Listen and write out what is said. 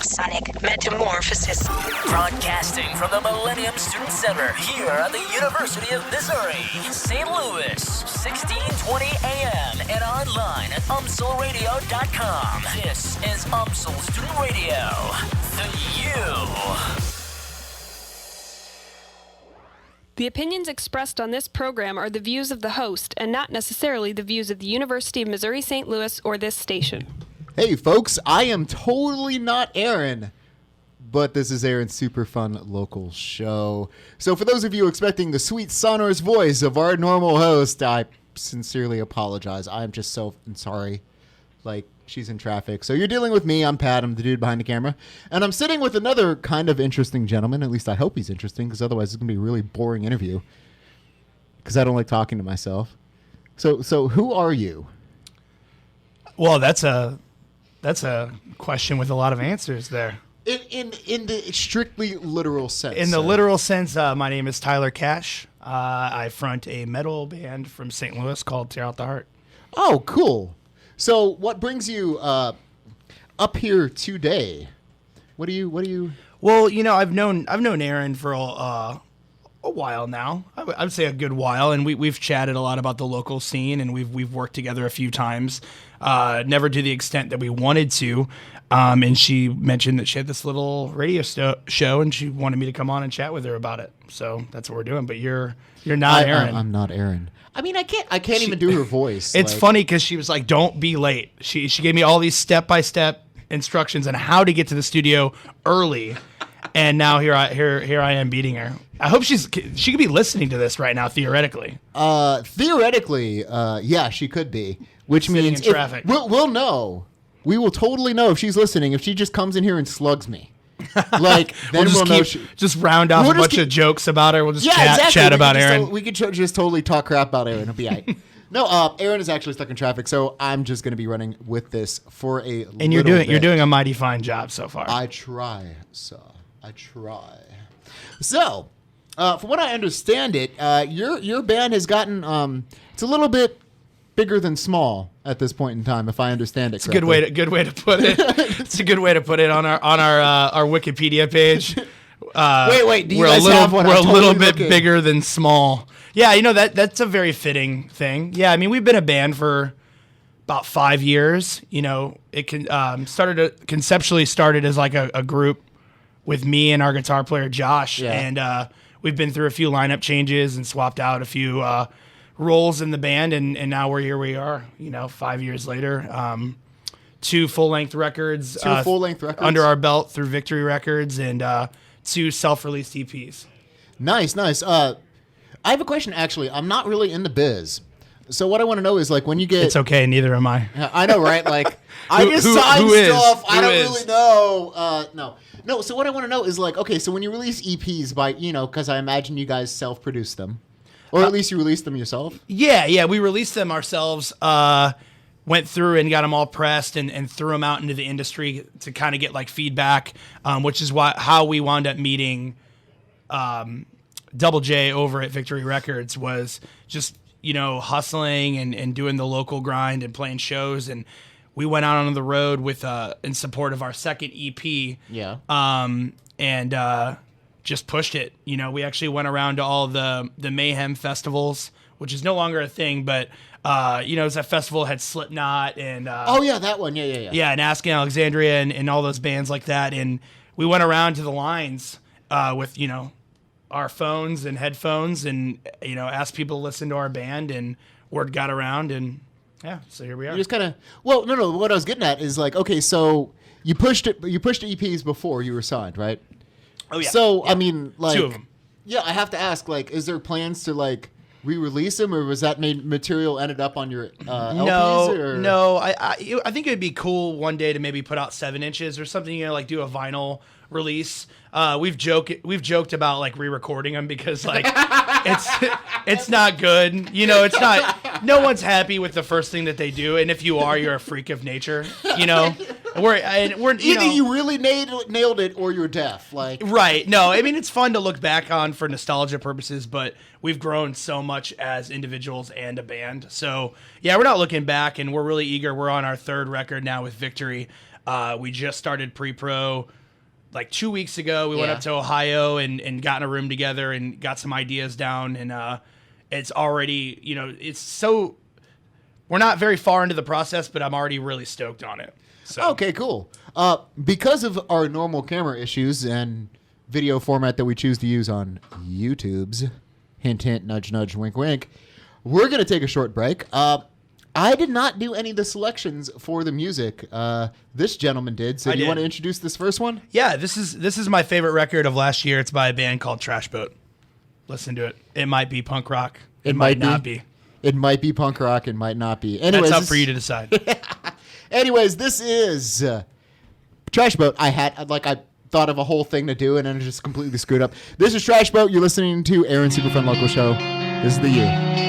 Supersonic Metamorphosis. Broadcasting from the Millennium Student Center here at the University of Missouri, St. Louis, 1620 AM and online at UMSLradio.com. This is UMSL Student Radio, the U. The opinions expressed on this program are the views of the host and not necessarily the views of the University of Missouri St. Louis or this station. Hey folks, I am totally not Erin, but this is Erin's Superfun local show. So for those of you expecting the sweet sonorous voice of our normal host, I sincerely apologize. I'm just so sorry. Like, she's in traffic. So you're dealing with me. I'm Pat. I'm the dude behind the camera. And I'm sitting with another kind of interesting gentleman. At least I hope he's interesting, because otherwise it's going to be a really boring interview. Because I don't like talking to myself. So who are you? Well, that's a question with a lot of answers there. In the strictly literal sense. In the literal sense, my name is Tyler Kasch. I front a metal band from St. Louis called Tear Out the Heart. Oh, cool. So what brings you up here today? What do you? Well, you know, I've known Erin for a while now. I would say a good while, and we've chatted a lot about the local scene, and we've worked together a few times. Never to the extent that we wanted to. And she mentioned that she had this little radio show, and she wanted me to come on and chat with her about it. So that's what we're doing. But you're not Erin. I'm not Erin. I mean, I can't even do her voice. It's funny because she was like, "Don't be late." She gave me all these step-by-step instructions on how to get to the studio early, and now here I am beating her. I hope she could be listening to this right now, theoretically. Theoretically, yeah, she could be. Which Sitting means in traffic. We'll know. We will totally know if she's listening. If she just comes in here and slugs me, like then we'll know. Just round off a bunch of jokes about her. We'll just exactly. chat about Erin. We could just totally talk crap about Erin. It'll be all right. No, Erin is actually stuck in traffic, so I'm just going to be running with this for a little bit. You're doing a mighty fine job so far. I try, sir. I try. So, from what I understand it, your band has gotten it's a little bit bigger than small at this point in time, if I understand it correctly. It's a good way to put it. It's a good way to put it on our Wikipedia page. Wait. We're a little bit bigger than small. Yeah, you know that's a very fitting thing. Yeah, I mean we've been a band for about 5 years. You know, it conceptually started as like a group with me and our guitar player Josh, and we've been through a few lineup changes and swapped out a few roles in the band, and now we're here. We are, 5 years later. 2 full-length records. Under our belt through Victory Records, and 2 self-released EPs. Nice. I have a question, actually. I'm not really in the biz. So what I want to know is, like, when you get... It's okay, neither am I. I know, right? Like, I just sign stuff. I don't really know. No, so what I want to know is, like, okay, so when you release EPs by, because I imagine you guys self-produce them. Or at least you release them yourself? Yeah, we released them ourselves. Went through and got them all pressed and threw them out into the industry to kind of get, like, feedback, which is how we wound up meeting Double J over at Victory Records. Was just, hustling and doing the local grind and playing shows. And we went out on the road with in support of our second EP. Yeah. And just pushed it. We actually went around to all the Mayhem festivals, which is no longer a thing, but it was that festival that had Slipknot and that one. Yeah. Yeah, and Asking Alexandria and all those bands like that. And we went around to the lines with our phones and headphones, and asked people to listen to our band, and word got around, and so here we are. You just kind of no. What I was getting at is, like, okay, so you pushed EPs before you were signed, right? Oh yeah. So yeah. I mean, like, 2 of them. Yeah, I have to ask, like, is there plans to, like, re-release them, or was that material ended up on your LPs? No. I think it'd be cool one day to maybe put out 7 inches or something. Like do a vinyl release. We've joked about, like, re-recording them because, like, it's not good. It's not. No one's happy with the first thing that they do, and if you are, you're a freak of nature. We're either you really nailed it or you're deaf. Like, right. No, I mean, it's fun to look back on for nostalgia purposes, but we've grown so much as individuals and a band. So yeah, we're not looking back, and we're really eager. We're on our 3rd record now with Victory. We just started pre-pro like 2 weeks ago. We went up to Ohio and got in a room together and got some ideas down. And it's already, we're not very far into the process, but I'm already really stoked on it. So. Okay, cool. Because of our normal camera issues and video format that we choose to use on YouTube's, hint, hint, nudge, nudge, wink, wink, we're going to take a short break. I did not do any of the selections for the music. This gentleman did. So do you want to introduce this first one? Yeah, this is my favorite record of last year. It's by a band called Trash Boat. Listen to it. It might be punk rock. It might not be. It might be punk rock. It might not be. Anyways, that's up for you to decide. Anyways, this is Trash Boat. I thought of a whole thing to do, and then I just completely screwed up. This is Trash Boat. You're listening to Erin Superfun Local Show. This is the year.